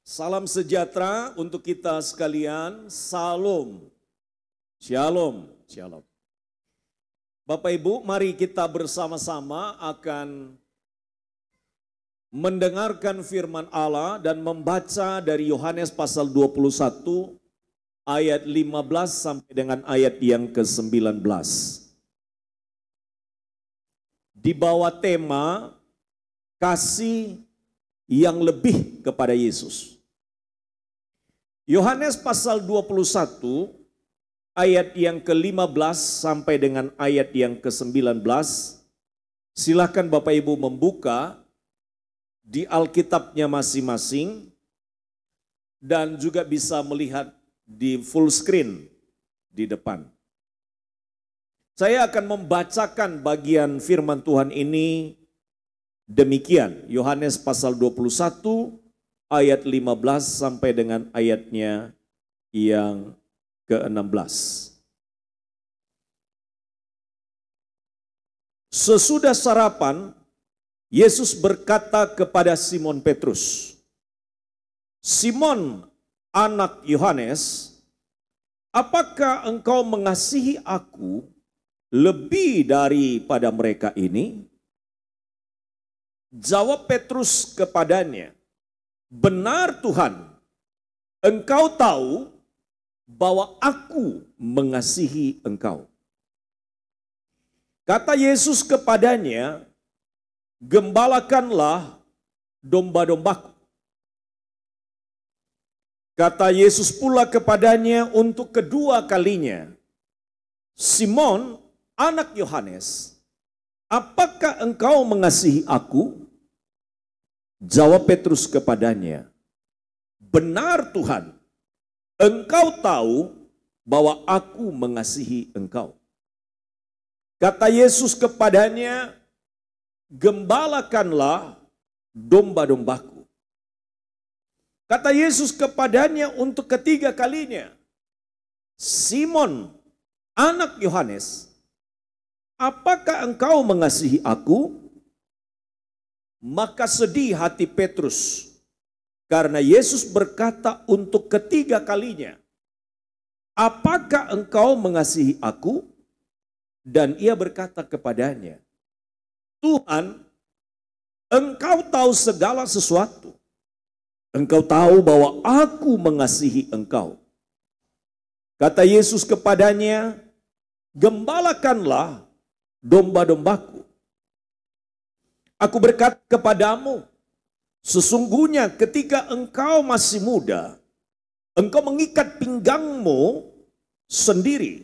Salam sejahtera untuk kita sekalian. Salam. Shalom. Shalom. Bapak Ibu, mari kita bersama-sama akan mendengarkan firman Allah dan membaca dari Yohanes pasal 21 ayat 15 sampai dengan ayat yang ke-19. Di bawah tema kasih yang lebih kepada Yesus. Yohanes pasal 21 ayat yang ke-15 sampai dengan ayat yang ke-19. Silakan Bapak Ibu membuka di Alkitabnya masing-masing dan juga bisa melihat di full screen di depan. Saya akan membacakan bagian firman Tuhan ini demikian. Yohanes pasal 21 ayat 15 sampai dengan ayatnya yang ke-16. Sesudah sarapan, Yesus berkata kepada Simon Petrus, "Simon, anak Yohanes, apakah engkau mengasihi aku lebih daripada mereka ini?" Jawab Petrus kepadanya, "Benar Tuhan, engkau tahu bahwa aku mengasihi engkau." Kata Yesus kepadanya, "Gembalakanlah domba-dombaku." Kata Yesus pula kepadanya untuk kedua kalinya, "Simon, anak Yohanes, apakah engkau mengasihi aku?" Jawab Petrus kepadanya, "Benar Tuhan, engkau tahu bahwa aku mengasihi engkau." Kata Yesus kepadanya, "Gembalakanlah domba-dombaku." Kata Yesus kepadanya untuk ketiga kalinya, "Simon, anak Yohanes, apakah engkau mengasihi aku?" Maka sedih hati Petrus karena Yesus berkata untuk ketiga kalinya, "Apakah engkau mengasihi aku?" Dan ia berkata kepadanya, "Tuhan, engkau tahu segala sesuatu. Engkau tahu bahwa aku mengasihi engkau." Kata Yesus kepadanya, "Gembalakanlah domba-dombaku. Aku berkata kepadamu, sesungguhnya ketika engkau masih muda, engkau mengikat pinggangmu sendiri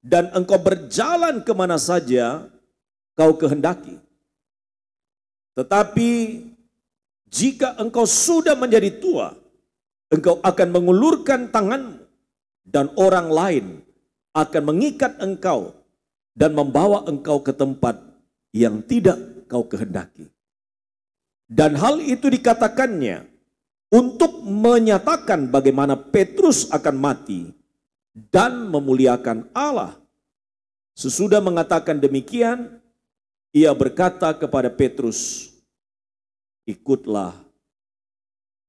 dan engkau berjalan kemana saja kau kehendaki. Tetapi jika engkau sudah menjadi tua, engkau akan mengulurkan tanganmu dan orang lain akan mengikat engkau dan membawa engkau ke tempat yang tidak kau kehendaki." Dan hal itu dikatakannya untuk menyatakan bagaimana Petrus akan mati dan memuliakan Allah. Sesudah mengatakan demikian, ia berkata kepada Petrus, "Ikutlah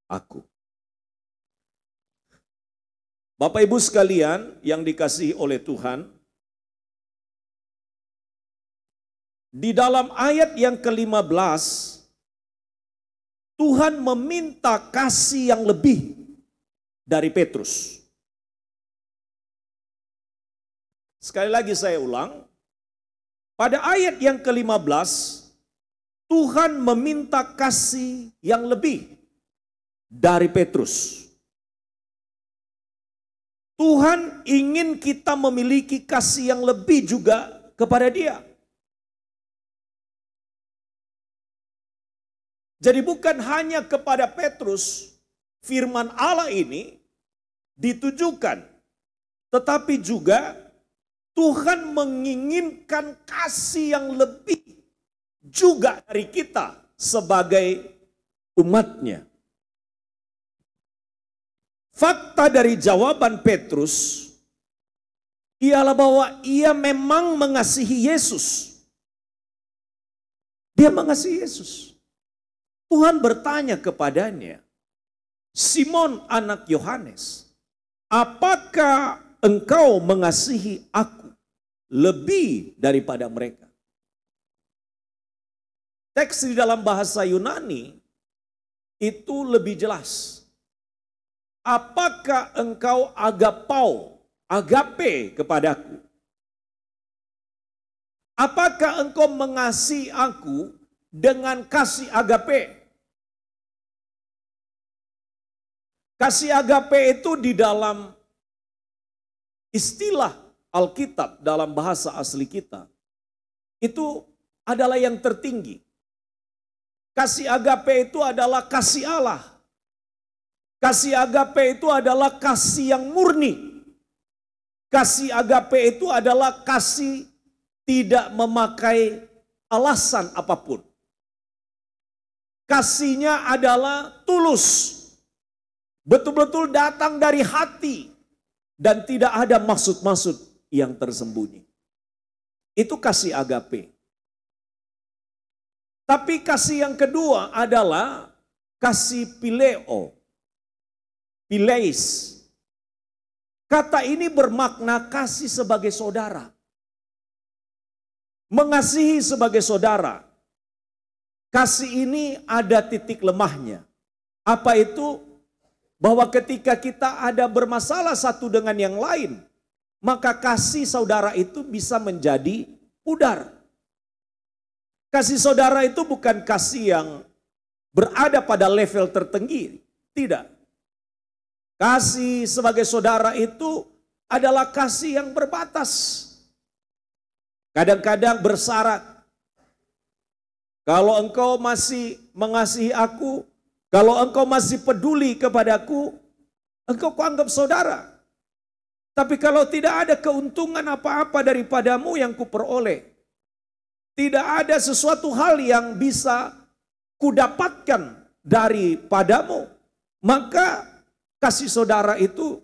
aku." Bapak Ibu sekalian yang dikasihi oleh Tuhan, di dalam ayat yang ke-15, Tuhan meminta kasih yang lebih dari Petrus. Sekali lagi saya ulang, pada ayat yang ke-15, Tuhan meminta kasih yang lebih dari Petrus. Tuhan ingin kita memiliki kasih yang lebih juga kepada Dia. Jadi bukan hanya kepada Petrus firman Allah ini ditujukan, tetapi juga Tuhan menginginkan kasih yang lebih juga dari kita sebagai umatnya. Fakta dari jawaban Petrus ialah bahwa ia memang mengasihi Yesus. Dia mengasihi Yesus. Tuhan bertanya kepadanya, Simon anak Yohanes, apakah engkau mengasihi aku lebih daripada mereka? Teks di dalam bahasa Yunani itu lebih jelas. Apakah engkau agape kepadaku? Apakah engkau mengasihi aku dengan kasih agape? Kasih agape itu di dalam istilah Alkitab, dalam bahasa asli kita, itu adalah yang tertinggi. Kasih agape itu adalah kasih Allah. Kasih agape itu adalah kasih yang murni. Kasih agape itu adalah kasih tidak memakai alasan apapun. Kasihnya adalah tulus. Betul-betul datang dari hati. Dan tidak ada maksud-maksud yang tersembunyi. Itu kasih agape. Tapi kasih yang kedua adalah kasih phileo. Phileis. Kata ini bermakna kasih sebagai saudara. Mengasihi sebagai saudara. Kasih ini ada titik lemahnya. Apa itu? Bahwa ketika kita ada bermasalah satu dengan yang lain, maka kasih saudara itu bisa menjadi pudar. Kasih saudara itu bukan kasih yang berada pada level tertinggi. Tidak. Kasih sebagai saudara itu adalah kasih yang berbatas. Kadang-kadang bersyarat. Kalau engkau masih mengasihi aku, kalau engkau masih peduli kepadaku, engkau kuanggap saudara. Tapi kalau tidak ada keuntungan apa-apa daripadamu yang kuperoleh, tidak ada sesuatu hal yang bisa kudapatkan daripadamu, maka kasih saudara itu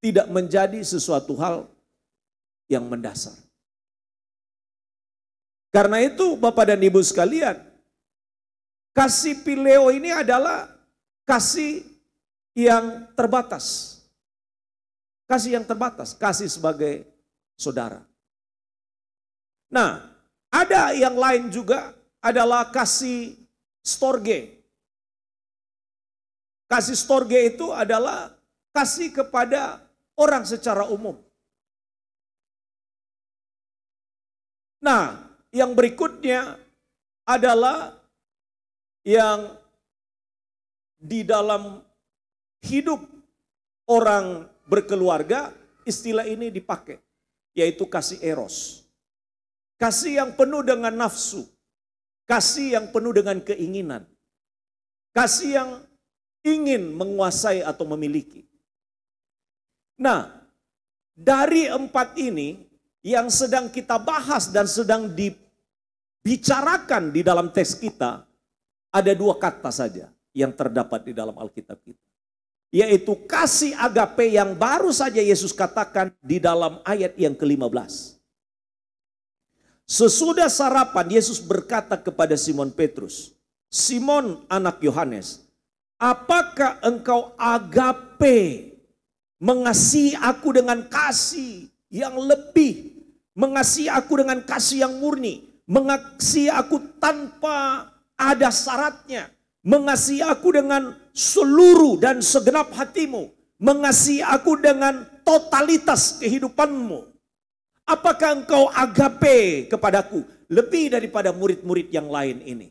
tidak menjadi sesuatu hal yang mendasar. Karena itu Bapak dan Ibu sekalian, kasih phileo ini adalah kasih yang terbatas. Kasih yang terbatas, kasih sebagai saudara. Nah, ada yang lain juga adalah kasih storge. Kasih storge itu adalah kasih kepada orang secara umum. Nah, yang berikutnya adalah yang di dalam hidup orang berkeluarga, istilah ini dipakai, yaitu kasih eros. Kasih yang penuh dengan nafsu, kasih yang penuh dengan keinginan, kasih yang ingin menguasai atau memiliki. Nah, dari empat ini yang sedang kita bahas dan sedang dibicarakan di dalam teks kita, ada dua kata saja yang terdapat di dalam Alkitab kita. Yaitu kasih agape yang baru saja Yesus katakan di dalam ayat yang ke-15. Sesudah sarapan Yesus berkata kepada Simon Petrus, Simon anak Yohanes, apakah engkau agape mengasihi aku dengan kasih yang lebih, mengasihi aku dengan kasih yang murni, mengasihi aku tanpa ada syaratnya, mengasihi aku dengan seluruh dan segenap hatimu, mengasihi aku dengan totalitas kehidupanmu. Apakah engkau agape kepadaku lebih daripada murid-murid yang lain ini?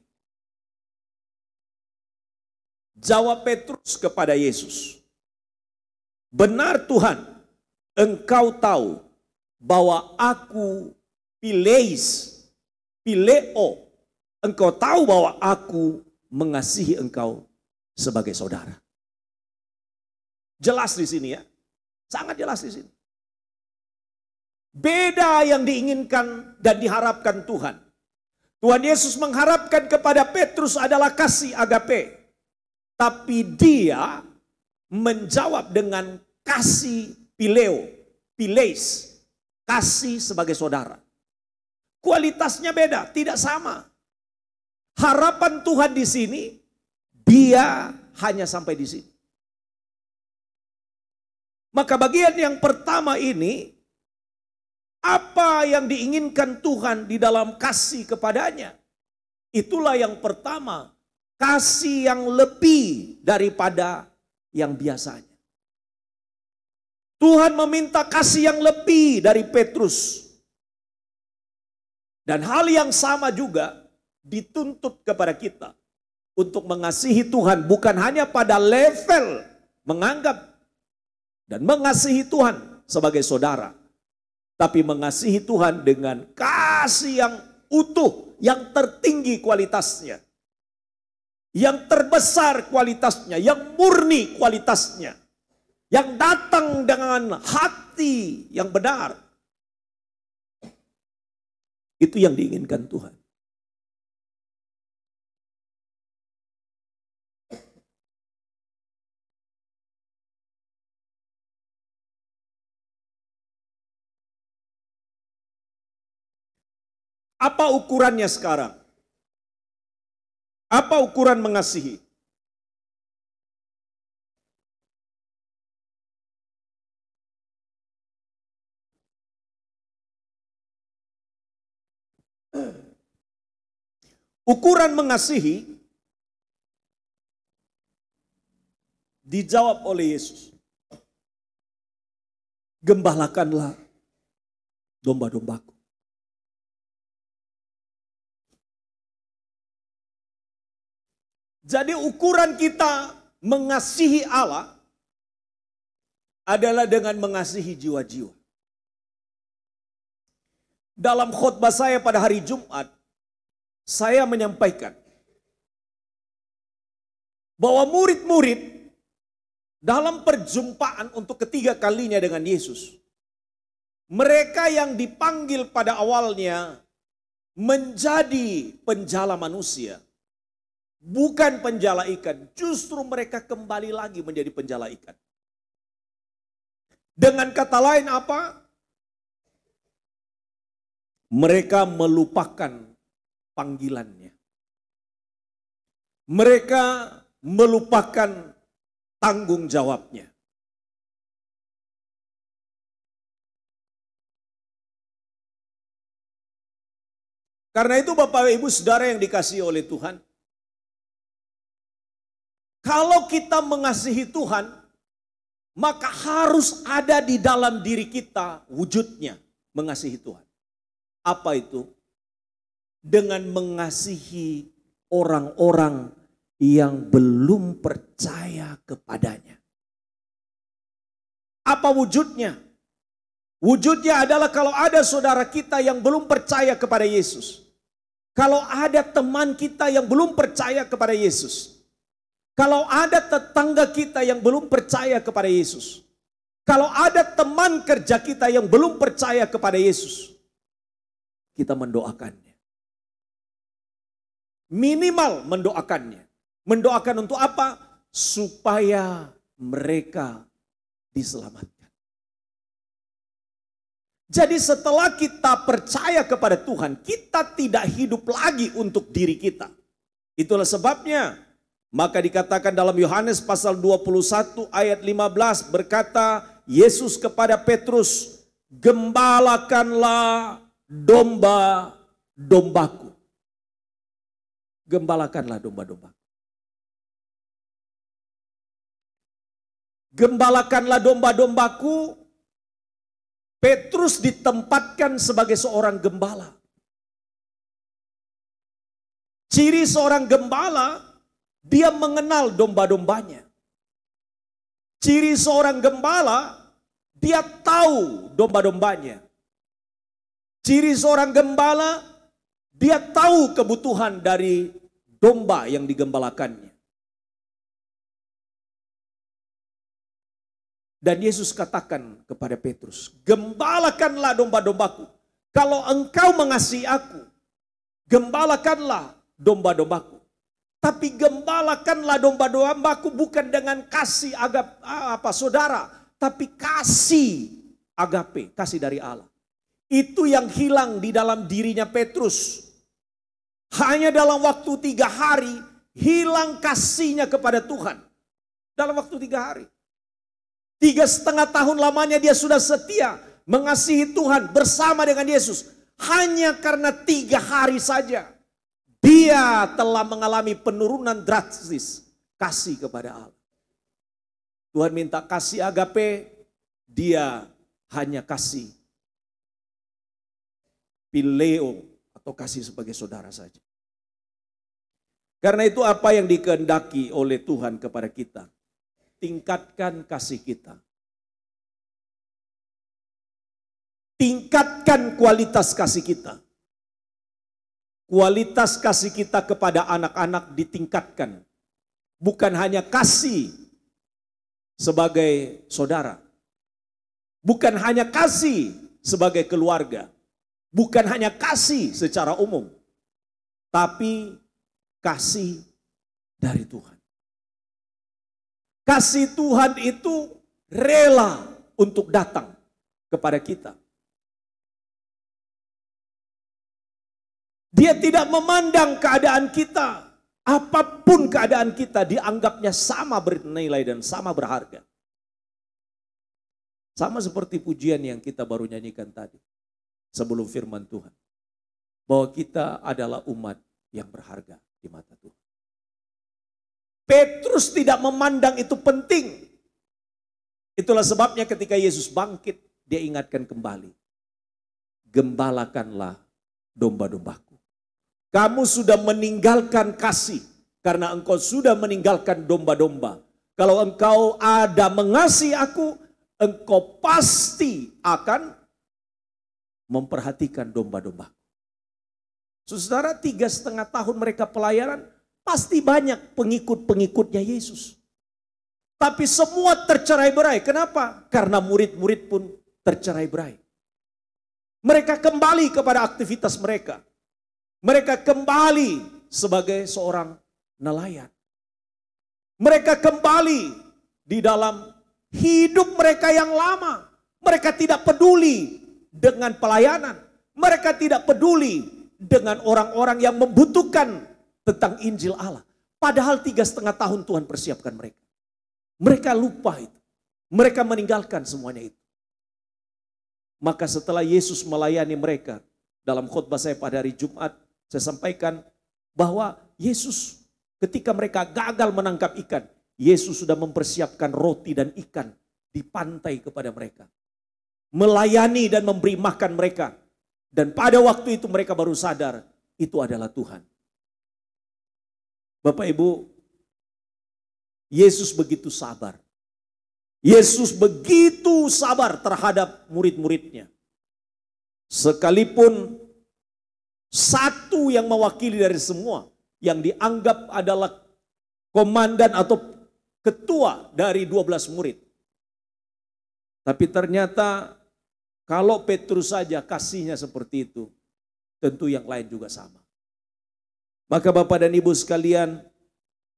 Jawab Petrus kepada Yesus, benar Tuhan, engkau tahu bahwa aku phileo, engkau tahu bahwa aku mengasihi engkau sebagai saudara. Jelas di sini ya, sangat jelas di sini. Beda yang diinginkan dan diharapkan Tuhan. Tuhan Yesus mengharapkan kepada Petrus adalah kasih agape. Tapi dia menjawab dengan kasih phileo, phileis, kasih sebagai saudara. Kualitasnya beda, tidak sama. Harapan Tuhan di sini, dia hanya sampai di sini. Maka bagian yang pertama ini, apa yang diinginkan Tuhan di dalam kasih kepadanya? Itulah yang pertama, kasih yang lebih daripada yang biasanya. Tuhan meminta kasih yang lebih dari Petrus. Dan hal yang sama juga dituntut kepada kita untuk mengasihi Tuhan bukan hanya pada level menganggap dan mengasihi Tuhan sebagai saudara, tapi mengasihi Tuhan dengan kasih yang utuh, yang tertinggi kualitasnya, yang terbesar kualitasnya, yang murni kualitasnya, yang datang dengan hati yang benar. Itu yang diinginkan Tuhan. Apa ukurannya sekarang? Apa ukuran mengasihi? Ukuran mengasihi dijawab oleh Yesus. Gembalakanlah domba-dombaku. Jadi ukuran kita mengasihi Allah adalah dengan mengasihi jiwa-jiwa. Dalam khotbah saya pada hari Jumat, saya menyampaikan bahwa murid-murid dalam perjumpaan untuk ketiga kalinya dengan Yesus, mereka yang dipanggil pada awalnya menjadi penjala manusia, bukan penjala ikan, justru mereka kembali lagi menjadi penjala ikan. Dengan kata lain apa? Mereka melupakan panggilannya. Mereka melupakan tanggung jawabnya. Karena itu Bapak Ibu Saudara yang dikasihi oleh Tuhan, kalau kita mengasihi Tuhan, maka harus ada di dalam diri kita wujudnya mengasihi Tuhan. Apa itu? Dengan mengasihi orang-orang yang belum percaya kepadanya. Apa wujudnya? Wujudnya adalah kalau ada saudara kita yang belum percaya kepada Yesus. Kalau ada teman kita yang belum percaya kepada Yesus. Kalau ada tetangga kita yang belum percaya kepada Yesus. Kalau ada teman kerja kita yang belum percaya kepada Yesus. Kita mendoakannya. Minimal mendoakannya. Mendoakan untuk apa? Supaya mereka diselamatkan. Jadi setelah kita percaya kepada Tuhan, kita tidak hidup lagi untuk diri kita. Itulah sebabnya, maka dikatakan dalam Yohanes pasal 21 ayat 15 berkata Yesus kepada Petrus, gembalakanlah domba-dombaku. Gembalakanlah domba-domba. Gembalakanlah domba-dombaku. Petrus ditempatkan sebagai seorang gembala. Ciri seorang gembala, dia mengenal domba-dombanya. Ciri seorang gembala, dia tahu domba-dombanya. Ciri seorang gembala, dia tahu kebutuhan dari domba yang digembalakannya. Dan Yesus katakan kepada Petrus, gembalakanlah domba-dombaku. Kalau engkau mengasihi aku, gembalakanlah domba-dombaku. Tapi gembalakanlah domba-dombaku bukan dengan kasih saudara, tapi kasih agape, kasih dari Allah. Itu yang hilang di dalam dirinya Petrus. Hanya dalam waktu 3 hari hilang kasihnya kepada Tuhan. Dalam waktu 3 hari. 3,5 tahun lamanya dia sudah setia mengasihi Tuhan bersama dengan Yesus. Hanya karena 3 hari saja dia telah mengalami penurunan drastis kasih kepada Allah. Tuhan minta kasih agape, dia hanya kasih phileo atau kasih sebagai saudara saja. Karena itu apa yang dikehendaki oleh Tuhan kepada kita? Tingkatkan kasih kita. Tingkatkan kualitas kasih kita. Kualitas kasih kita kepada anak-anak ditingkatkan. Bukan hanya kasih sebagai saudara. Bukan hanya kasih sebagai keluarga. Bukan hanya kasih secara umum. Tapi kasih dari Tuhan. Kasih Tuhan itu rela untuk datang kepada kita. Dia tidak memandang keadaan kita. Apapun keadaan kita dianggapnya sama bernilai dan sama berharga. Sama seperti pujian yang kita baru nyanyikan tadi. Sebelum firman Tuhan. Bahwa kita adalah umat yang berharga di mata Tuhan. Petrus tidak memandang itu penting. Itulah sebabnya ketika Yesus bangkit, dia ingatkan kembali. Gembalakanlah domba-dombaku. Kamu sudah meninggalkan kasih karena engkau sudah meninggalkan domba-domba. Kalau engkau ada mengasihi aku, engkau pasti akan memperhatikan domba-domba. Saudara, 3,5 tahun mereka pelayanan, pasti banyak pengikut-pengikutnya Yesus. Tapi semua tercerai-berai. Kenapa? Karena murid-murid pun tercerai-berai. Mereka kembali kepada aktivitas mereka. Mereka kembali sebagai seorang nelayan. Mereka kembali di dalam hidup mereka yang lama. Mereka tidak peduli dengan pelayanan. Mereka tidak peduli dengan orang-orang yang membutuhkan tentang Injil Allah. Padahal 3,5 tahun Tuhan persiapkan mereka. Mereka lupa itu. Mereka meninggalkan semuanya itu. Maka setelah Yesus melayani mereka, dalam khotbah saya pada hari Jumat, saya sampaikan bahwa Yesus ketika mereka gagal menangkap ikan, Yesus sudah mempersiapkan roti dan ikan di pantai kepada mereka. Melayani dan memberi makan mereka. Dan pada waktu itu mereka baru sadar itu adalah Tuhan. Bapak Ibu, Yesus begitu sabar. Yesus begitu sabar terhadap murid-muridnya. Sekalipun satu yang mewakili dari semua, yang dianggap adalah komandan atau ketua dari 12 murid. Tapi ternyata kalau Petrus saja kasihnya seperti itu, tentu yang lain juga sama. Maka Bapak dan Ibu sekalian,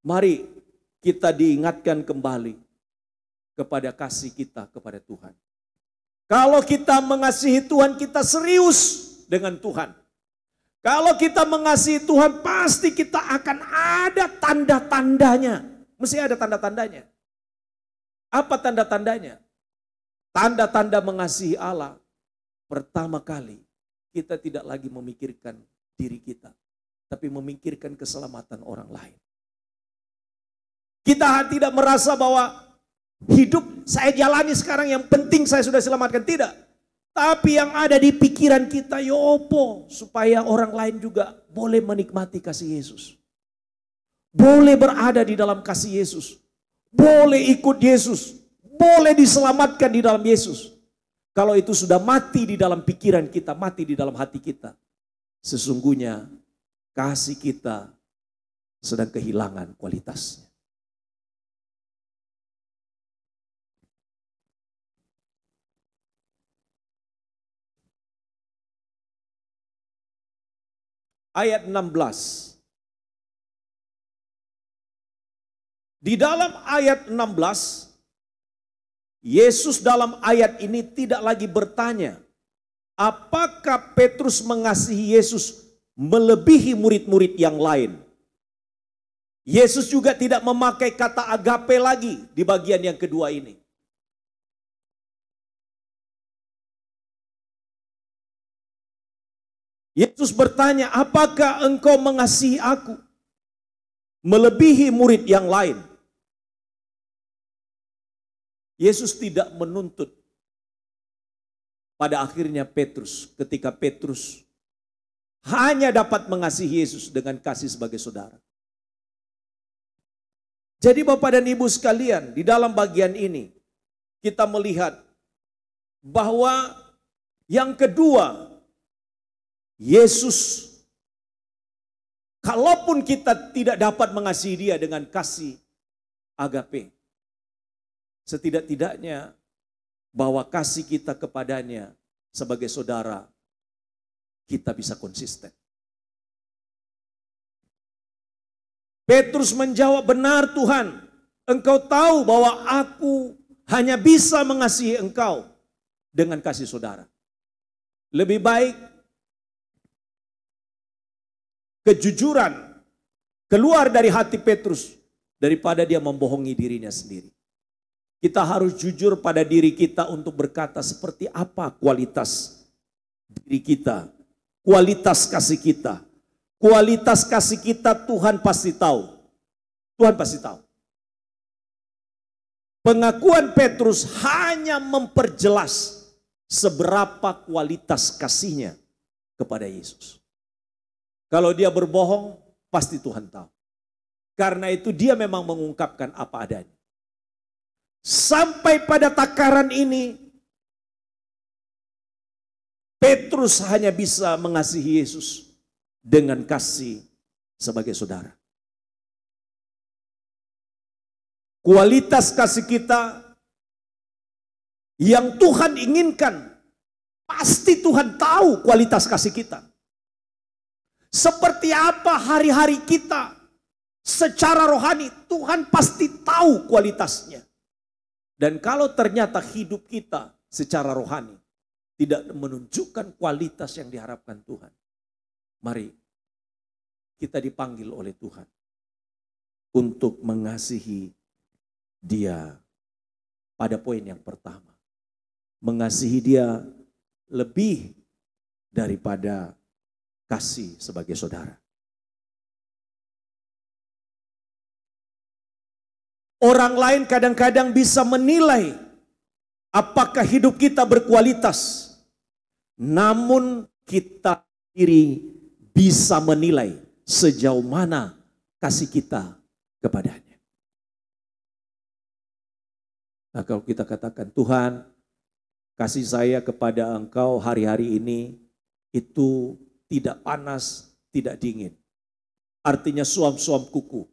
mari kita diingatkan kembali kepada kasih kita kepada Tuhan. Kalau kita mengasihi Tuhan, kita serius dengan Tuhan. Kalau kita mengasihi Tuhan, pasti kita akan ada tanda-tandanya. Mesti ada tanda-tandanya. Apa tanda-tandanya? Tanda-tanda mengasihi Allah. Pertama kali, kita tidak lagi memikirkan diri kita, tapi memikirkan keselamatan orang lain. Kita tidak merasa bahwa hidup saya jalani sekarang yang penting saya sudah selamatkan. Tidak. Tapi yang ada di pikiran kita, yopo, supaya orang lain juga boleh menikmati kasih Yesus. Boleh berada di dalam kasih Yesus. Boleh ikut Yesus. Boleh diselamatkan di dalam Yesus. Kalau itu sudah mati di dalam pikiran kita, mati di dalam hati kita, sesungguhnya kasih kita sedang kehilangan kualitasnya. Ayat 16. Di dalam ayat 16, Yesus dalam ayat ini tidak lagi bertanya, apakah Petrus mengasihi Yesus melebihi murid-murid yang lain. Yesus juga tidak memakai kata agape lagi di bagian yang kedua ini. Yesus bertanya, apakah engkau mengasihi aku melebihi murid yang lain? Yesus tidak menuntut pada akhirnya Petrus, ketika Petrus hanya dapat mengasihi Yesus dengan kasih sebagai saudara. Jadi Bapak dan Ibu sekalian, di dalam bagian ini kita melihat bahwa yang kedua, Yesus, kalaupun kita tidak dapat mengasihi dia dengan kasih agape, setidak-tidaknya bahwa kasih kita kepadanya sebagai saudara, kita bisa konsisten. Petrus menjawab, benar Tuhan, engkau tahu bahwa aku hanya bisa mengasihi engkau dengan kasih saudara. Lebih baik kejujuran keluar dari hati Petrus daripada dia membohongi dirinya sendiri. Kita harus jujur pada diri kita untuk berkata seperti apa kualitas diri kita, kualitas kasih kita. Kualitas kasih kita Tuhan pasti tahu. Tuhan pasti tahu. Pengakuan Petrus hanya memperjelas seberapa kualitas kasihnya kepada Yesus. Kalau dia berbohong, pasti Tuhan tahu. Karena itu dia memang mengungkapkan apa adanya. Sampai pada takaran ini, Petrus hanya bisa mengasihi Yesus dengan kasih sebagai saudara. Kualitas kasih kita yang Tuhan inginkan, pasti Tuhan tahu kualitas kasih kita. Seperti apa hari-hari kita secara rohani, Tuhan pasti tahu kualitasnya. Dan kalau ternyata hidup kita secara rohani tidak menunjukkan kualitas yang diharapkan Tuhan, mari kita dipanggil oleh Tuhan untuk mengasihi dia pada poin yang pertama. Mengasihi dia lebih daripada kasih sebagai saudara. Orang lain kadang-kadang bisa menilai apakah hidup kita berkualitas. Namun kita sendiri bisa menilai sejauh mana kasih kita kepadanya. Nah, kalau kita katakan, Tuhan, kasih saya kepada Engkau hari-hari ini itu tidak panas, tidak dingin. Artinya suam-suam kuku.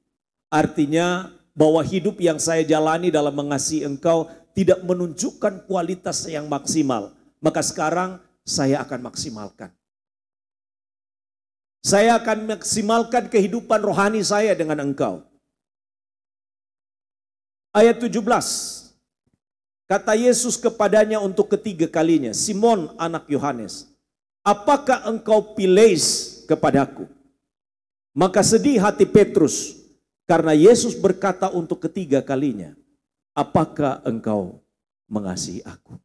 Artinya bahwa hidup yang saya jalani dalam mengasihi Engkau tidak menunjukkan kualitas yang maksimal. Maka sekarang saya akan maksimalkan. Saya akan maksimalkan kehidupan rohani saya dengan Engkau. Ayat 17. Kata Yesus kepadanya untuk ketiga kalinya, Simon anak Yohanes, apakah engkau pilih kepadaku? Maka sedih hati Petrus karena Yesus berkata untuk ketiga kalinya, apakah engkau mengasihi aku?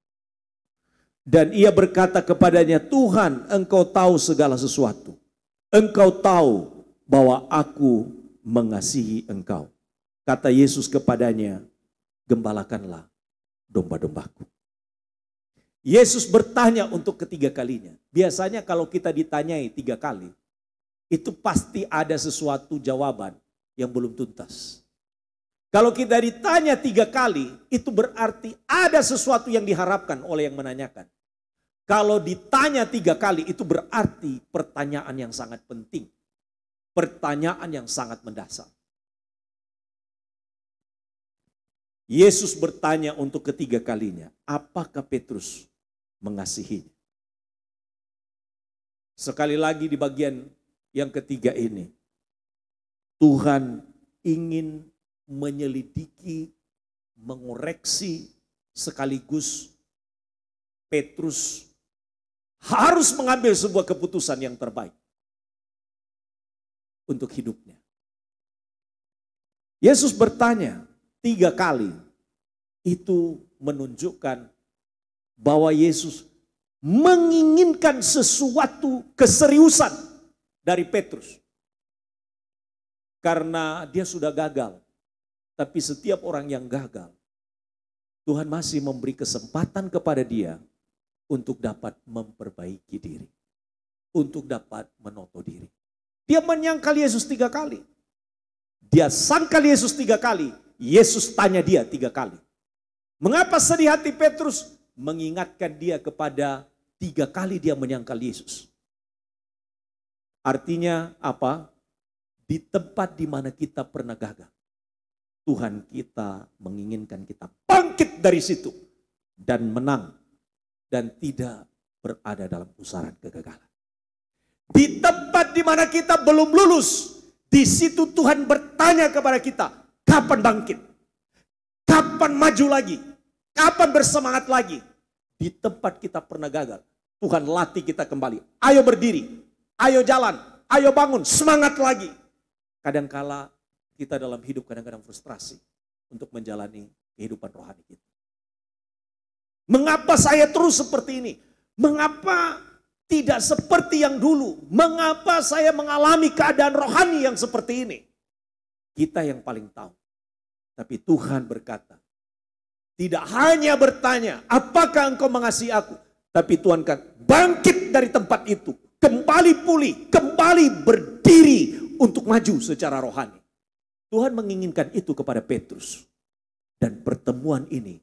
Dan ia berkata kepadanya, Tuhan, engkau tahu segala sesuatu. Engkau tahu bahwa aku mengasihi engkau. Kata Yesus kepadanya, gembalakanlah domba-dombaku. Yesus bertanya untuk ketiga kalinya. Biasanya kalau kita ditanyai 3 kali, itu pasti ada sesuatu jawaban yang belum tuntas. Kalau kita ditanya 3 kali, itu berarti ada sesuatu yang diharapkan oleh yang menanyakan. Kalau ditanya 3 kali, itu berarti pertanyaan yang sangat penting. Pertanyaan yang sangat mendasar. Yesus bertanya untuk ketiga kalinya, apakah Petrus mengasihinya? Sekali lagi di bagian yang ketiga ini, Tuhan ingin menyelidiki, mengoreksi, sekaligus Petrus harus mengambil sebuah keputusan yang terbaik untuk hidupnya. Yesus bertanya 3 kali, itu menunjukkan bahwa Yesus menginginkan sesuatu keseriusan dari Petrus. Karena dia sudah gagal. Tapi setiap orang yang gagal, Tuhan masih memberi kesempatan kepada dia untuk dapat memperbaiki diri. Untuk dapat menoto diri. Dia menyangkal Yesus 3 kali. Dia sangkal Yesus 3 kali. Yesus tanya dia 3 kali. Mengapa sedih hati Petrus? Mengingatkan dia kepada 3 kali dia menyangkal Yesus. Artinya apa? Di tempat di mana kita pernah gagal, Tuhan kita menginginkan kita bangkit dari situ dan menang dan tidak berada dalam pusaran kegagalan. Di tempat di mana kita belum lulus, di situ Tuhan bertanya kepada kita, kapan bangkit? Kapan maju lagi? Kapan bersemangat lagi? Di tempat kita pernah gagal, Tuhan latih kita kembali. Ayo berdiri, ayo jalan, ayo bangun, semangat lagi. Kadangkala kita dalam hidup kadang-kadang frustrasi untuk menjalani kehidupan rohani kita. Mengapa saya terus seperti ini? Mengapa tidak seperti yang dulu? Mengapa saya mengalami keadaan rohani yang seperti ini? Kita yang paling tahu. Tapi Tuhan berkata, tidak hanya bertanya, apakah engkau mengasihi aku? Tapi Tuhan kata, bangkit dari tempat itu. Kembali pulih, kembali berdiri untuk maju secara rohani. Tuhan menginginkan itu kepada Petrus. Dan pertemuan ini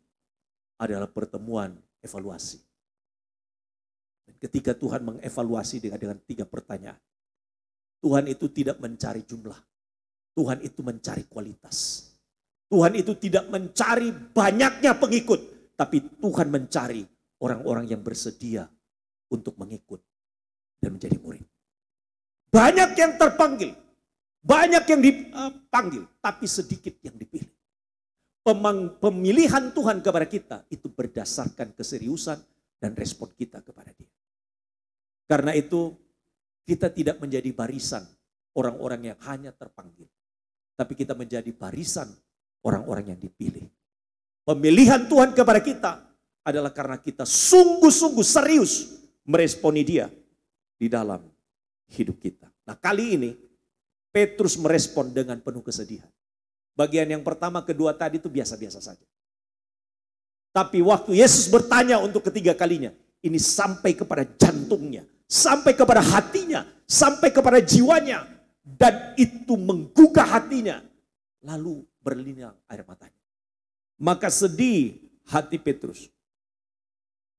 adalah pertemuan evaluasi. Dan ketika Tuhan mengevaluasi dengan 3 pertanyaan. Tuhan itu tidak mencari jumlah. Tuhan itu mencari kualitas. Tuhan itu tidak mencari banyaknya pengikut. Tapi Tuhan mencari orang-orang yang bersedia untuk mengikut dan menjadi murid. Banyak yang terpanggil. Banyak yang dipanggil, tapi sedikit yang dipilih. Pemilihan Tuhan kepada kita itu berdasarkan keseriusan dan respon kita kepada Dia. Karena itu kita tidak menjadi barisan orang-orang yang hanya terpanggil. Tapi kita menjadi barisan orang-orang yang dipilih. Pemilihan Tuhan kepada kita adalah karena kita sungguh-sungguh serius meresponi Dia di dalam hidup kita. Nah, kali ini Petrus merespon dengan penuh kesedihan. Bagian yang pertama, kedua tadi itu biasa-biasa saja. Tapi waktu Yesus bertanya untuk ketiga kalinya, ini sampai kepada jantungnya, sampai kepada hatinya, sampai kepada jiwanya. Dan itu menggugah hatinya. Lalu berlinang air matanya. Maka sedih hati Petrus.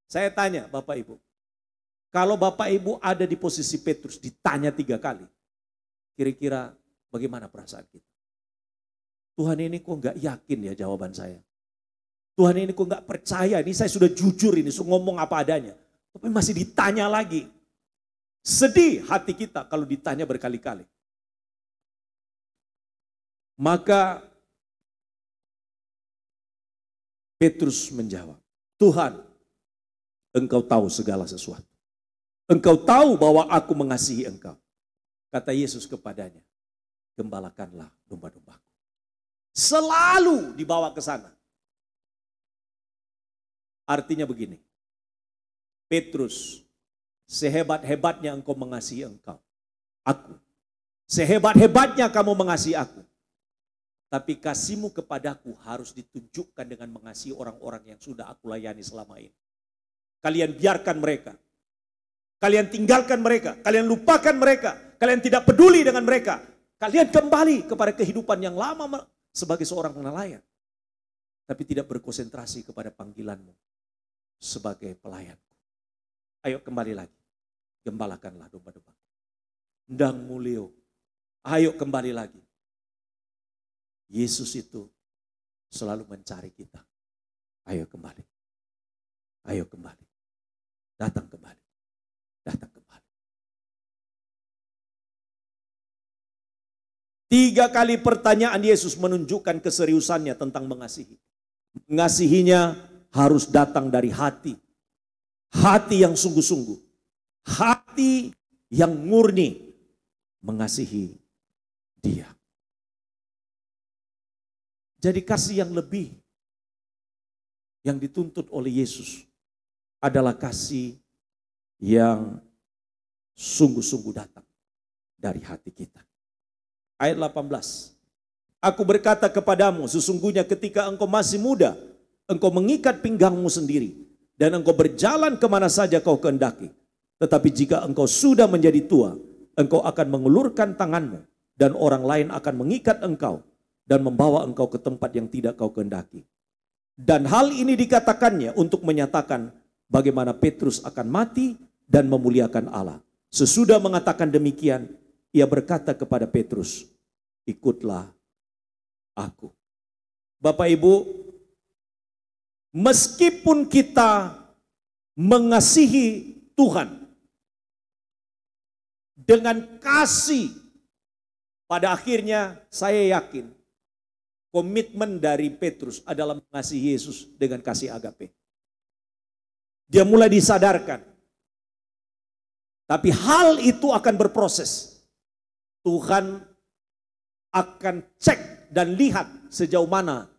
Saya tanya Bapak Ibu, kalau Bapak Ibu ada di posisi Petrus ditanya 3 kali, kira-kira bagaimana perasaan kita? Tuhan ini kok nggak yakin ya jawaban saya. Tuhan ini kok nggak percaya, ini saya sudah jujur ini, sudah ngomong apa adanya. Tapi masih ditanya lagi. Sedih hati kita kalau ditanya berkali-kali. Maka Petrus menjawab, Tuhan, Engkau tahu segala sesuatu. Engkau tahu bahwa aku mengasihi Engkau. Kata Yesus kepadanya, gembalakanlah domba-dombaku. Selalu dibawa ke sana. Artinya begini, Petrus, sehebat-hebatnya engkau mengasihi aku. Sehebat-hebatnya kamu mengasihi aku. Tapi kasihmu kepadaku harus ditunjukkan dengan mengasihi orang-orang yang sudah aku layani selama ini. Kalian biarkan mereka. Kalian tinggalkan mereka. Kalian lupakan mereka. Kalian tidak peduli dengan mereka. Kalian kembali kepada kehidupan yang lama sebagai seorang nelayan. Tapi tidak berkonsentrasi kepada panggilanmu sebagai pelayanku. Ayo kembali lagi. Gembalakanlah domba-domba. Ndang mulio. Ayo kembali lagi. Yesus itu selalu mencari kita. Ayo kembali. Ayo kembali. Datang kembali. Datang kembali. 3 kali pertanyaan Yesus menunjukkan keseriusannya tentang mengasihi. Mengasihinya harus datang dari hati. Hati yang sungguh-sungguh. Hati yang murni mengasihi Dia. Jadi kasih yang lebih yang dituntut oleh Yesus adalah kasih yang sungguh-sungguh datang dari hati kita. Ayat 18. Aku berkata kepadamu, sesungguhnya ketika engkau masih muda, engkau mengikat pinggangmu sendiri, dan engkau berjalan kemana saja kau kehendaki. Tetapi jika engkau sudah menjadi tua, engkau akan mengulurkan tanganmu, dan orang lain akan mengikat engkau, dan membawa engkau ke tempat yang tidak kau kehendaki. Dan hal ini dikatakannya untuk menyatakan bagaimana Petrus akan mati dan memuliakan Allah. Sesudah mengatakan demikian, ia berkata kepada Petrus, ikutlah aku. Bapak Ibu, meskipun kita mengasihi Tuhan dengan kasih, pada akhirnya saya yakin komitmen dari Petrus adalah mengasihi Yesus dengan kasih agape. Dia mulai disadarkan. Tapi hal itu akan berproses. Tuhan akan cek dan lihat sejauh mana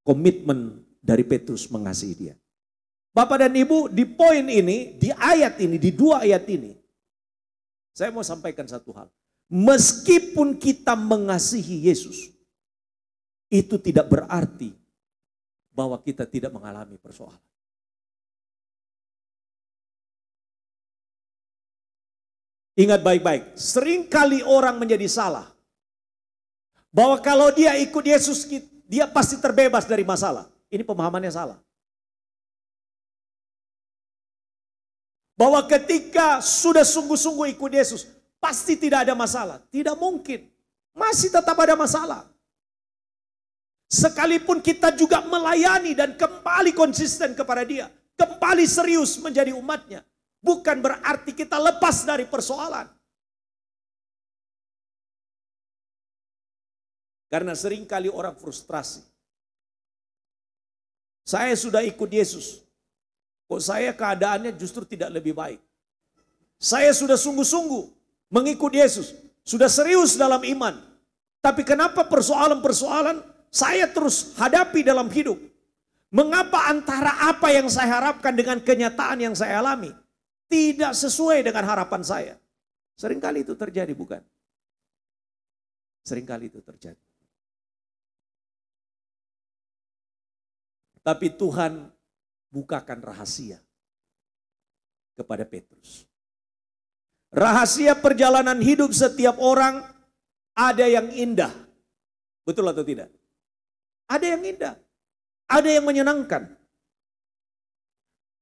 komitmen dari Petrus mengasihi dia. Bapak dan Ibu, di poin ini, di ayat ini, di dua ayat ini, saya mau sampaikan satu hal. Meskipun kita mengasihi Yesus, itu tidak berarti bahwa kita tidak mengalami persoalan. Ingat baik-baik, seringkali orang menjadi salah. Bahwa kalau dia ikut Yesus, dia pasti terbebas dari masalah. Ini pemahamannya salah. Bahwa ketika sudah sungguh-sungguh ikut Yesus, pasti tidak ada masalah. Tidak mungkin, masih tetap ada masalah. Sekalipun kita juga melayani dan kembali konsisten kepada dia, kembali serius menjadi umatnya, bukan berarti kita lepas dari persoalan. Karena seringkali orang frustrasi. Saya sudah ikut Yesus, kok saya keadaannya justru tidak lebih baik. Saya sudah sungguh-sungguh mengikut Yesus, sudah serius dalam iman. Tapi kenapa persoalan-persoalan saya terus hadapi dalam hidup? Mengapa antara apa yang saya harapkan dengan kenyataan yang saya alami tidak sesuai dengan harapan saya? Seringkali itu terjadi, bukan? Seringkali itu terjadi. Tapi Tuhan bukakan rahasia kepada Petrus. Rahasia perjalanan hidup setiap orang ada yang indah. Betul atau tidak? Ada yang indah, ada yang menyenangkan,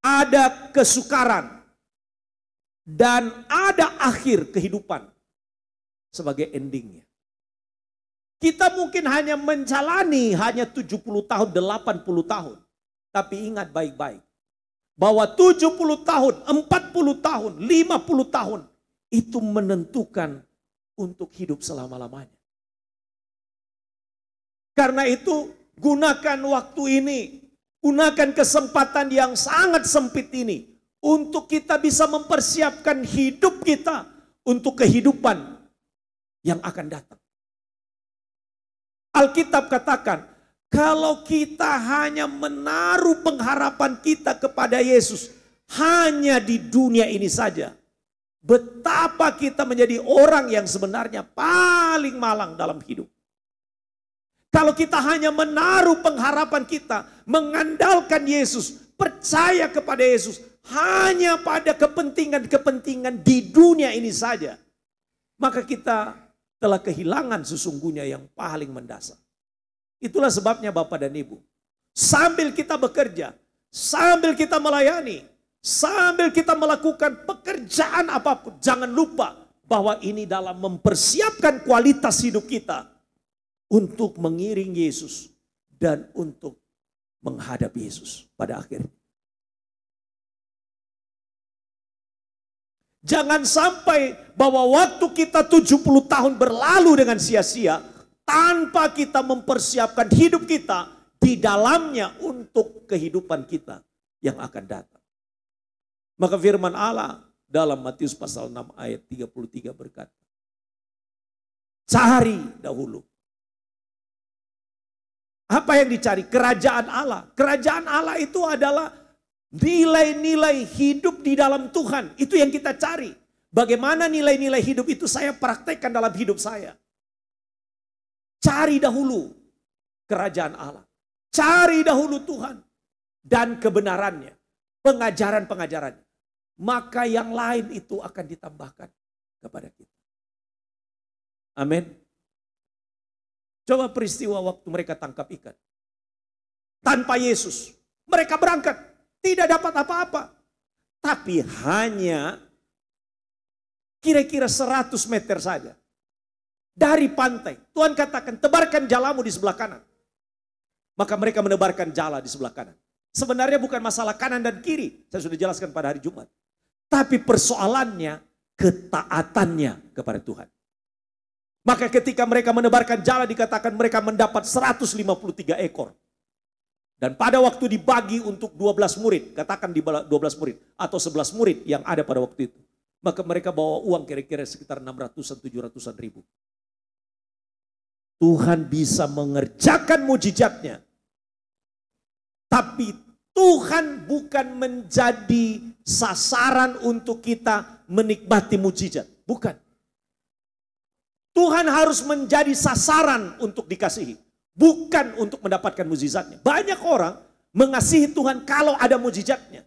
ada kesukaran, dan ada akhir kehidupan sebagai endingnya. Kita mungkin hanya menjalani hanya 70 tahun, 80 tahun. Tapi ingat baik-baik, bahwa 70 tahun, 40 tahun, 50 tahun, itu menentukan untuk hidup selama-lamanya. Karena itu gunakan waktu ini, gunakan kesempatan yang sangat sempit ini untuk kita bisa mempersiapkan hidup kita untuk kehidupan yang akan datang. Alkitab katakan, kalau kita hanya menaruh pengharapan kita kepada Yesus hanya di dunia ini saja, betapa kita menjadi orang yang sebenarnya paling malang dalam hidup. Kalau kita hanya menaruh pengharapan kita, mengandalkan Yesus, percaya kepada Yesus, hanya pada kepentingan-kepentingan di dunia ini saja, maka kita telah kehilangan sesungguhnya yang paling mendasar. Itulah sebabnya Bapak dan Ibu, sambil kita bekerja, sambil kita melayani, sambil kita melakukan pekerjaan apapun, jangan lupa bahwa ini dalam mempersiapkan kualitas hidup kita untuk mengiring Yesus dan untuk menghadap Yesus pada akhirnya. Jangan sampai bahwa waktu kita 70 tahun berlalu dengan sia-sia tanpa kita mempersiapkan hidup kita di dalamnya untuk kehidupan kita yang akan datang. Maka firman Allah dalam Matius pasal 6 ayat 33 berkata, cari dahulu. Apa yang dicari? Kerajaan Allah. Kerajaan Allah itu adalah Nilai-nilai hidup di dalam Tuhan, itu yang kita cari. Bagaimana nilai-nilai hidup itu saya praktekkan dalam hidup saya. Cari dahulu kerajaan Allah. Cari dahulu Tuhan dan kebenarannya. Pengajaran-pengajarannya. Maka yang lain itu akan ditambahkan kepada kita. Amin. Coba peristiwa waktu mereka tangkap ikan. Tanpa Yesus. Mereka berangkat. Tidak dapat apa-apa. Tapi hanya kira-kira 100 meter saja. Dari pantai. Tuhan katakan, tebarkan jalamu di sebelah kanan. Maka mereka menebarkan jala di sebelah kanan. Sebenarnya bukan masalah kanan dan kiri. Saya sudah jelaskan pada hari Jumat. Tapi persoalannya ketaatannya kepada Tuhan. Maka ketika mereka menebarkan jala dikatakan mereka mendapat 153 ekor. Dan pada waktu dibagi untuk 12 murid, katakan di 12 murid atau 11 murid yang ada pada waktu itu. Maka mereka bawa uang kira-kira sekitar 600-an, 700-an ribu. Tuhan bisa mengerjakan mujizatnya. Tapi Tuhan bukan menjadi sasaran untuk kita menikmati mujizat. Bukan. Tuhan harus menjadi sasaran untuk dikasihi. Bukan untuk mendapatkan mujizatnya. Banyak orang mengasihi Tuhan kalau ada mujizatnya.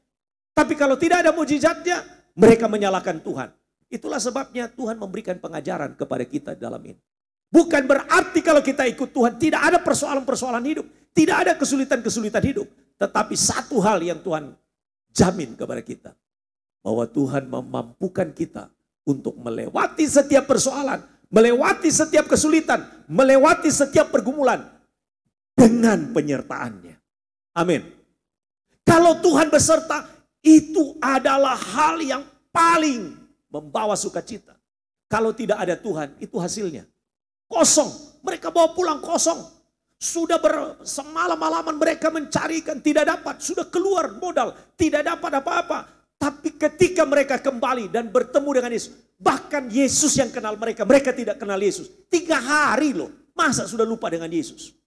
Tapi kalau tidak ada mujizatnya, mereka menyalahkan Tuhan. Itulah sebabnya Tuhan memberikan pengajaran kepada kita dalam ini. Bukan berarti kalau kita ikut Tuhan tidak ada persoalan-persoalan hidup. Tidak ada kesulitan-kesulitan hidup. Tetapi satu hal yang Tuhan jamin kepada kita. Bahwa Tuhan memampukan kita untuk melewati setiap persoalan. Melewati setiap kesulitan. Melewati setiap pergumulan. Dengan penyertaannya. Amin. Kalau Tuhan beserta, itu adalah hal yang paling membawa sukacita. Kalau tidak ada Tuhan, itu hasilnya kosong. Mereka bawa pulang kosong. Sudah semalam-malaman mereka mencari ikan, tidak dapat. Sudah keluar modal, tidak dapat apa-apa. Tapi ketika mereka kembali dan bertemu dengan Yesus. Bahkan Yesus yang kenal mereka, mereka tidak kenal Yesus. 3 hari loh, masa sudah lupa dengan Yesus.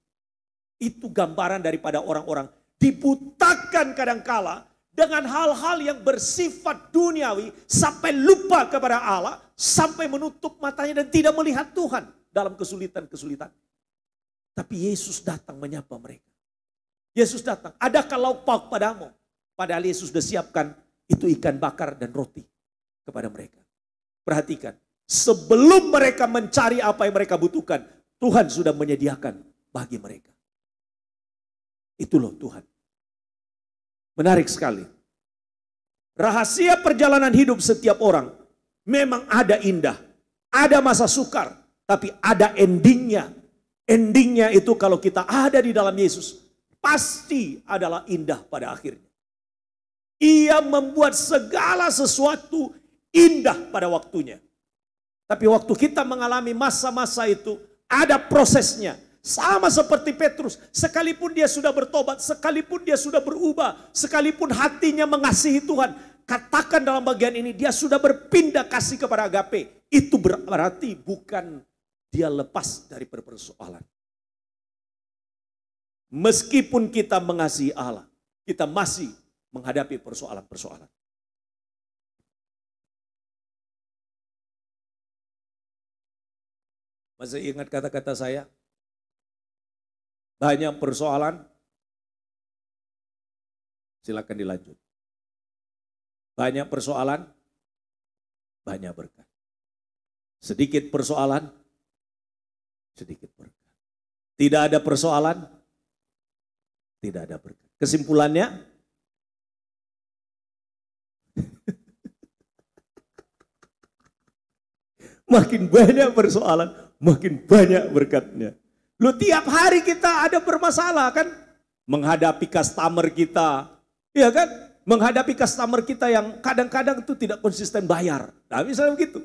Itu gambaran daripada orang-orang dibutakan kadangkala dengan hal-hal yang bersifat duniawi sampai lupa kepada Allah, sampai menutup matanya dan tidak melihat Tuhan dalam kesulitan-kesulitan. Tapi Yesus datang menyapa mereka. Yesus datang, adakah lauk pauk padamu? Padahal Yesus sudah siapkan itu ikan bakar dan roti kepada mereka. Perhatikan, sebelum mereka mencari apa yang mereka butuhkan, Tuhan sudah menyediakan bagi mereka. Itu loh Tuhan. Menarik sekali. Rahasia perjalanan hidup setiap orang memang ada indah. Ada masa sukar. Tapi ada endingnya. Endingnya itu kalau kita ada di dalam Yesus. Pasti adalah indah pada akhirnya. Ia membuat segala sesuatu indah pada waktunya. Tapi waktu kita mengalami masa-masa itu ada prosesnya. Sama seperti Petrus, sekalipun dia sudah bertobat, sekalipun dia sudah berubah, sekalipun hatinya mengasihi Tuhan, katakan dalam bagian ini dia sudah berpindah kasih kepada agape. Itu berarti bukan dia lepas dari persoalan. Meskipun kita mengasihi Allah, kita masih menghadapi persoalan-persoalan. Masih ingat kata-kata saya? Banyak persoalan, silakan dilanjut. Banyak persoalan, banyak berkat. Sedikit persoalan, sedikit berkat. Tidak ada persoalan, tidak ada berkat. Kesimpulannya, makin banyak persoalan, makin banyak berkatnya. Lu tiap hari kita ada bermasalah kan? Menghadapi customer kita. Iya kan? Menghadapi customer kita yang kadang-kadang itu tidak konsisten bayar. Nah misalnya begitu.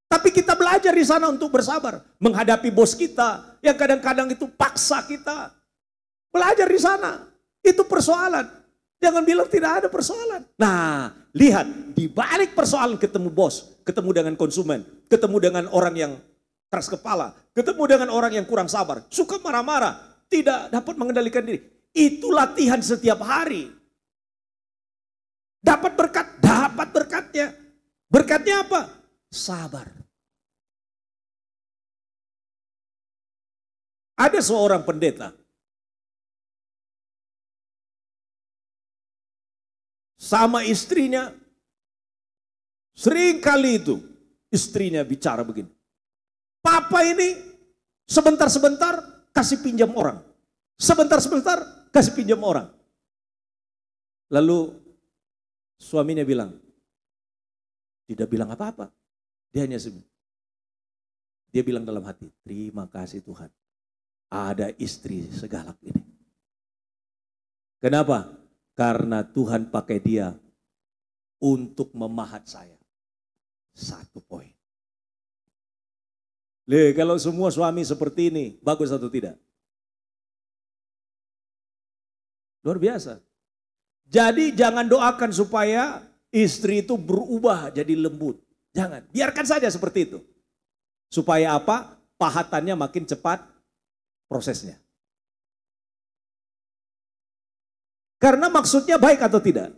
Tapi kita belajar di sana untuk bersabar. Menghadapi bos kita yang kadang-kadang itu paksa kita. Belajar di sana. Itu persoalan. Jangan bilang tidak ada persoalan. Nah lihat di balik persoalan ketemu bos. Ketemu dengan konsumen. Ketemu dengan orang yang keras kepala, ketemu dengan orang yang kurang sabar, suka marah-marah, tidak dapat mengendalikan diri. Itu latihan setiap hari. Dapat berkat, dapat berkatnya. Berkatnya apa? Sabar. Ada seorang pendeta. Sama istrinya. Sering kali itu istrinya bicara begini. Papa ini sebentar-sebentar kasih pinjam orang. Sebentar-sebentar kasih pinjam orang. Lalu suaminya bilang, tidak bilang apa-apa. Dia hanya dia bilang dalam hati, terima kasih Tuhan. Ada istri segalak ini. Kenapa? Karena Tuhan pakai dia untuk memahat saya. 1 poin. Kalau semua suami seperti ini, bagus atau tidak? Luar biasa. Jadi jangan doakan supaya istri itu berubah jadi lembut. Jangan, biarkan saja seperti itu. Supaya apa? Pahatannya makin cepat prosesnya. Karena maksudnya baik atau tidak?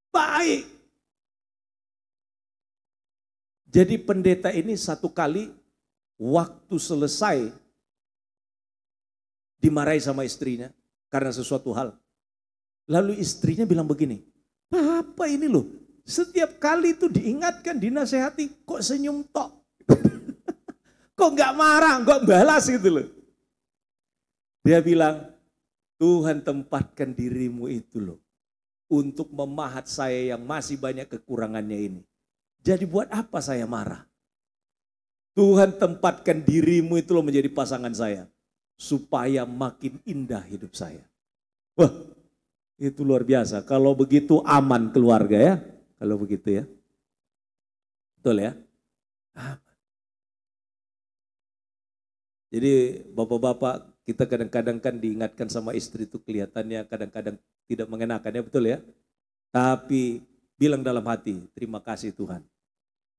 Baik. Jadi pendeta ini satu kali waktu selesai dimarahi sama istrinya karena sesuatu hal. Lalu istrinya bilang begini, Papa ini loh setiap kali itu diingatkan, dinasehati, kok senyum tok. Kok nggak marah, kok balas gitu loh. Dia bilang, Tuhan tempatkan dirimu itu loh untuk memahat saya yang masih banyak kekurangannya ini. Jadi buat apa saya marah? Tuhan tempatkan dirimu itu loh menjadi pasangan saya. Supaya makin indah hidup saya. Wah, itu luar biasa. Kalau begitu aman keluarga ya. Kalau begitu ya. Betul ya? Aman. Jadi bapak-bapak kita kadang-kadang kan diingatkan sama istri itu kelihatannya kadang-kadang tidak mengenakan ya, betul ya. Tapi bilang dalam hati, terima kasih Tuhan.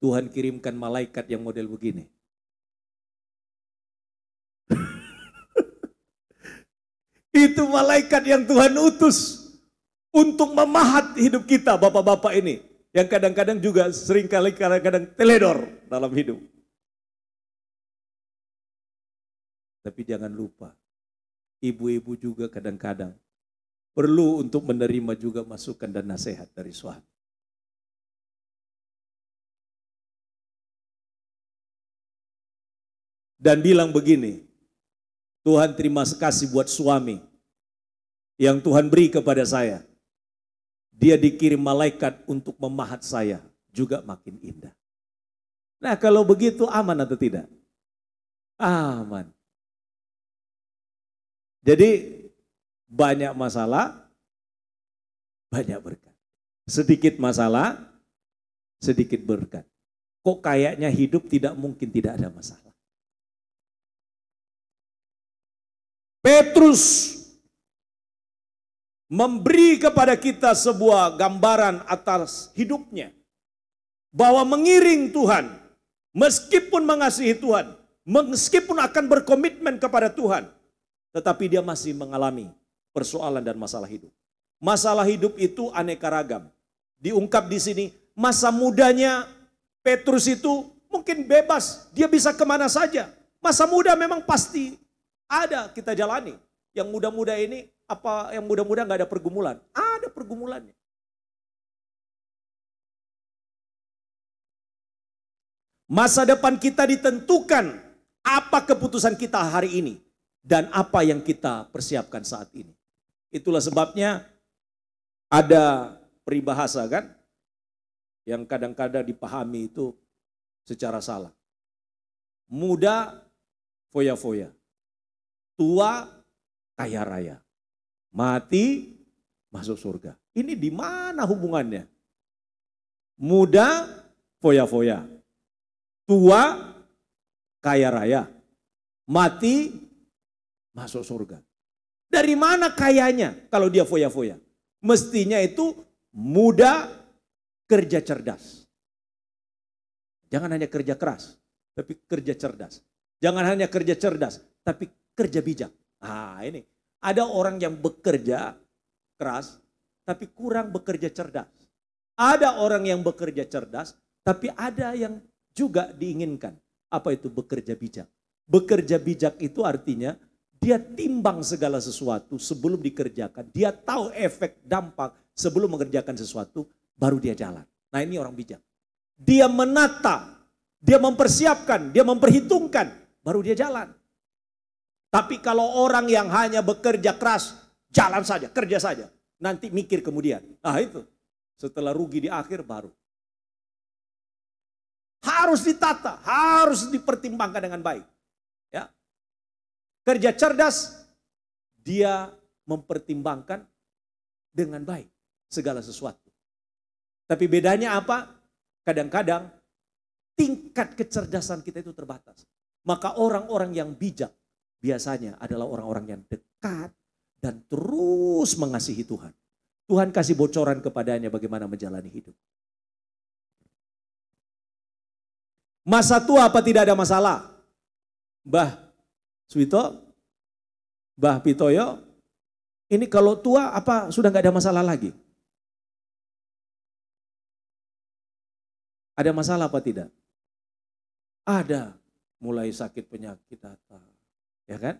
Tuhan kirimkan malaikat yang model begini. Itu malaikat yang Tuhan utus untuk memahat hidup kita, bapak-bapak ini. Yang kadang-kadang juga seringkali kadang-kadang teledor dalam hidup. Tapi jangan lupa, ibu-ibu juga kadang-kadang perlu untuk menerima juga masukan dan nasihat dari suami. Dan bilang begini, Tuhan terima kasih buat suami yang Tuhan beri kepada saya. Dia dikirim malaikat untuk memahat saya juga makin indah. Nah kalau begitu aman atau tidak? Aman. Jadi banyak masalah, banyak berkat. Sedikit masalah, sedikit berkat. Kok kayaknya hidup tidak mungkin tidak ada masalah. Petrus memberi kepada kita sebuah gambaran atas hidupnya. Bahwa mengiring Tuhan, meskipun mengasihi Tuhan, meskipun akan berkomitmen kepada Tuhan, tetapi dia masih mengalami persoalan dan masalah hidup. Masalah hidup itu aneka ragam. Diungkap di sini, masa mudanya Petrus itu mungkin bebas, dia bisa kemana saja. Masa muda memang pasti ada kita jalani. Yang muda-muda ini, apa yang muda-muda nggak ada pergumulan? Ada pergumulannya. Masa depan kita ditentukan apa keputusan kita hari ini dan apa yang kita persiapkan saat ini. Itulah sebabnya ada peribahasa kan yang kadang-kadang dipahami itu secara salah. Muda foya-foya, tua kaya raya, mati masuk surga. Ini di mana hubungannya? Muda foya-foya, tua kaya raya, mati masuk surga. Dari mana kayanya kalau dia foya-foya? Mestinya itu muda kerja cerdas. Jangan hanya kerja keras, tapi kerja cerdas. Jangan hanya kerja cerdas, tapi kerja bijak. Ini ada orang yang bekerja keras, tapi kurang bekerja cerdas. Ada orang yang bekerja cerdas, tapi ada yang juga diinginkan. Apa itu bekerja bijak? Bekerja bijak itu artinya dia timbang segala sesuatu sebelum dikerjakan. Dia tahu efek dampak sebelum mengerjakan sesuatu, baru dia jalan. Nah, ini orang bijak. Dia menata, dia mempersiapkan, dia memperhitungkan, baru dia jalan. Tapi kalau orang yang hanya bekerja keras, jalan saja, kerja saja, nanti mikir kemudian. Nah itu, setelah rugi di akhir baru. Harus ditata, harus dipertimbangkan dengan baik. Ya. Kerja cerdas, dia mempertimbangkan dengan baik segala sesuatu. Tapi bedanya apa? Kadang-kadang tingkat kecerdasan kita itu terbatas. Maka orang-orang yang bijak biasanya adalah orang-orang yang dekat dan terus mengasihi Tuhan. Tuhan kasih bocoran kepadanya bagaimana menjalani hidup. Masa tua apa tidak ada masalah? Mbah Suwito, Mbah Pitoyo, ini kalau tua apa sudah nggak ada masalah lagi? Ada masalah apa tidak? Ada, mulai sakit penyakit datang, ya kan?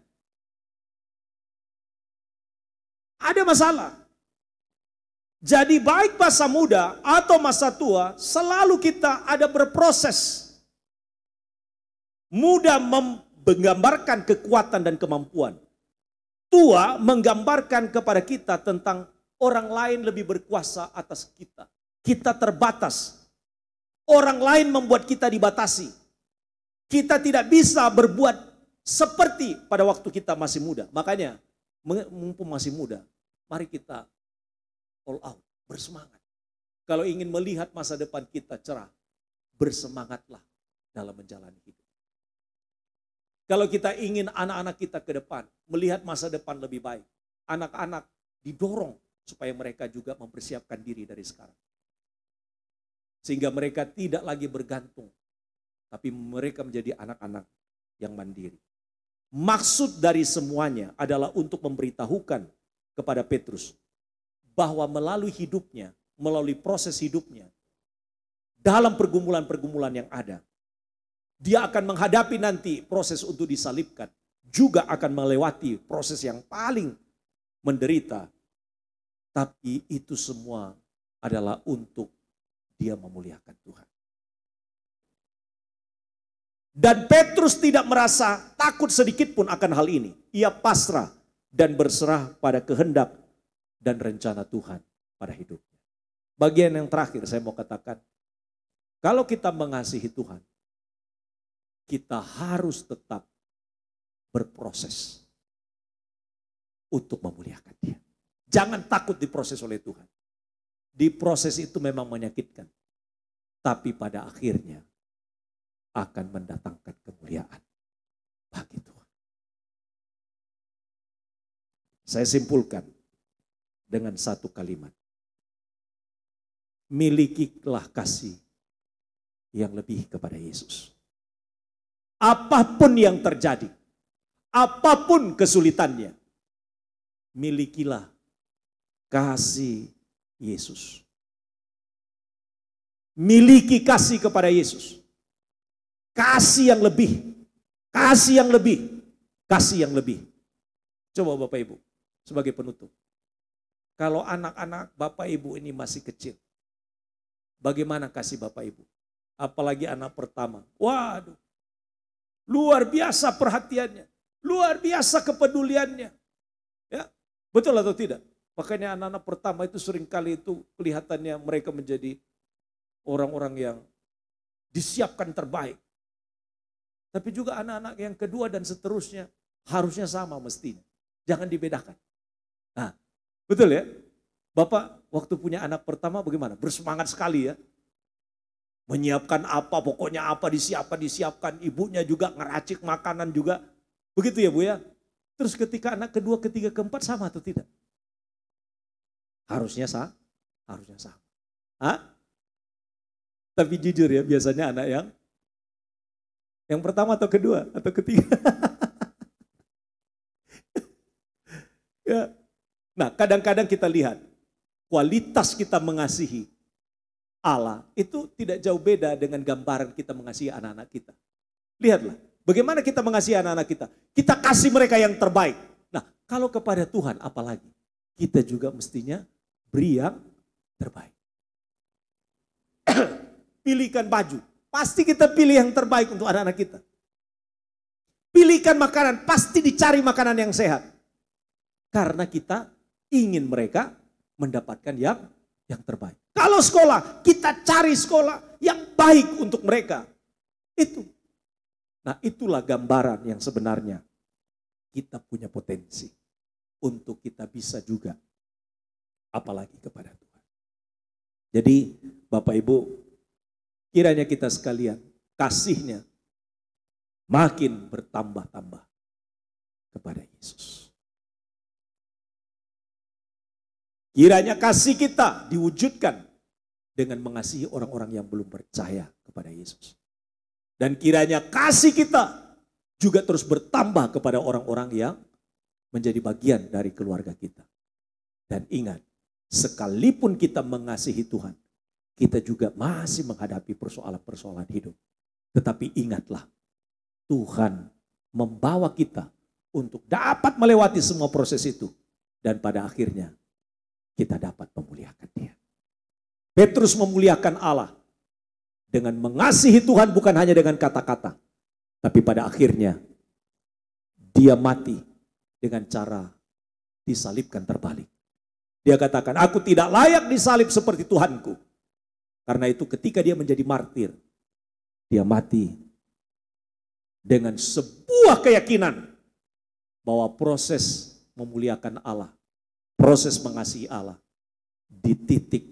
Ada masalah. Jadi baik masa muda atau masa tua, selalu kita ada berproses. Muda menggambarkan kekuatan dan kemampuan. Tua menggambarkan kepada kita tentang orang lain lebih berkuasa atas kita. Kita terbatas. Orang lain membuat kita dibatasi. Kita tidak bisa berbuat seperti pada waktu kita masih muda. Makanya, mumpung masih muda, mari kita all out, bersemangat. Kalau ingin melihat masa depan kita cerah, bersemangatlah dalam menjalani hidup. Kalau kita ingin anak-anak kita ke depan, melihat masa depan lebih baik, anak-anak didorong supaya mereka juga mempersiapkan diri dari sekarang. Sehingga mereka tidak lagi bergantung, tapi mereka menjadi anak-anak yang mandiri. Maksud dari semuanya adalah untuk memberitahukan kepada Petrus bahwa melalui hidupnya, melalui proses hidupnya, dalam pergumulan-pergumulan yang ada, dia akan menghadapi nanti proses untuk disalibkan, juga akan melewati proses yang paling menderita. Tapi itu semua adalah untuk dia memuliakan Tuhan. Dan Petrus tidak merasa takut sedikit pun akan hal ini. Ia pasrah dan berserah pada kehendak dan rencana Tuhan pada hidupnya. Bagian yang terakhir saya mau katakan, kalau kita mengasihi Tuhan, kita harus tetap berproses untuk memuliakan Dia. Jangan takut diproses oleh Tuhan. Di proses itu memang menyakitkan, tapi pada akhirnya akan mendatangkan kemuliaan bagi Tuhan. Saya simpulkan dengan satu kalimat. Milikilah kasih yang lebih kepada Yesus. Apapun yang terjadi, apapun kesulitannya, milikilah kasih Yesus. Miliki kasih kepada Yesus. Kasih yang lebih. Kasih yang lebih. Kasih yang lebih. Coba Bapak Ibu, sebagai penutup. Kalau anak-anak Bapak Ibu ini masih kecil, bagaimana kasih Bapak Ibu? Apalagi anak pertama. Waduh, luar biasa perhatiannya. Luar biasa kepeduliannya. Ya, betul atau tidak? Makanya anak-anak pertama itu seringkali itu kelihatannya mereka menjadi orang-orang yang disiapkan terbaik. Tapi juga anak-anak yang kedua dan seterusnya harusnya sama mestinya. Jangan dibedakan. Nah, betul ya? Bapak waktu punya anak pertama bagaimana? Bersemangat sekali ya. Menyiapkan apa, pokoknya apa disiapkan. Ibunya juga ngeracik makanan juga. Begitu ya Bu ya? Terus ketika anak kedua, ketiga, keempat sama atau tidak? Harusnya sama. Harusnya sama. Hah? Tapi jujur ya, biasanya anak yang pertama atau kedua atau ketiga. Ya. Nah, kadang-kadang kita lihat kualitas kita mengasihi Allah itu tidak jauh beda dengan gambaran kita mengasihi anak-anak kita. Lihatlah, bagaimana kita mengasihi anak-anak kita. Kita kasih mereka yang terbaik. Nah, kalau kepada Tuhan apalagi, kita juga mestinya beri yang terbaik. Pilihkan baju, pasti kita pilih yang terbaik untuk anak-anak kita. Pilihkan makanan, pasti dicari makanan yang sehat. Karena kita ingin mereka mendapatkan yang terbaik. Kalau sekolah, kita cari sekolah yang baik untuk mereka. Itu. Nah, itulah gambaran yang sebenarnya kita punya potensi untuk kita bisa juga apalagi kepada Tuhan. Jadi, Bapak Ibu, kiranya kita sekalian kasihnya makin bertambah-tambah kepada Yesus. Kiranya kasih kita diwujudkan dengan mengasihi orang-orang yang belum percaya kepada Yesus. Dan kiranya kasih kita juga terus bertambah kepada orang-orang yang menjadi bagian dari keluarga kita. Dan ingat, sekalipun kita mengasihi Tuhan, kita juga masih menghadapi persoalan-persoalan hidup. Tetapi ingatlah, Tuhan membawa kita untuk dapat melewati semua proses itu. Dan pada akhirnya, kita dapat memuliakan Dia. Petrus memuliakan Allah dengan mengasihi Tuhan bukan hanya dengan kata-kata, tapi pada akhirnya dia mati dengan cara disalibkan terbalik. Dia katakan, aku tidak layak disalib seperti Tuhanku. Karena itu ketika dia menjadi martir, dia mati dengan sebuah keyakinan bahwa proses memuliakan Allah, proses mengasihi Allah di titik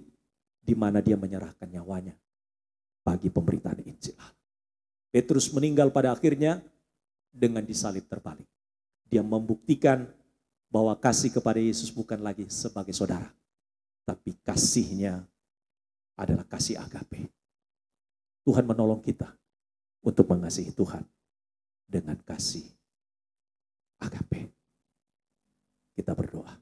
di mana dia menyerahkan nyawanya bagi pemberitaan Injil Allah. Petrus meninggal pada akhirnya dengan disalib terbalik. Dia membuktikan bahwa kasih kepada Yesus bukan lagi sebagai saudara, tapi kasihnya adalah kasih agape. Tuhan menolong kita untuk mengasihi Tuhan dengan kasih agape. Kita berdoa.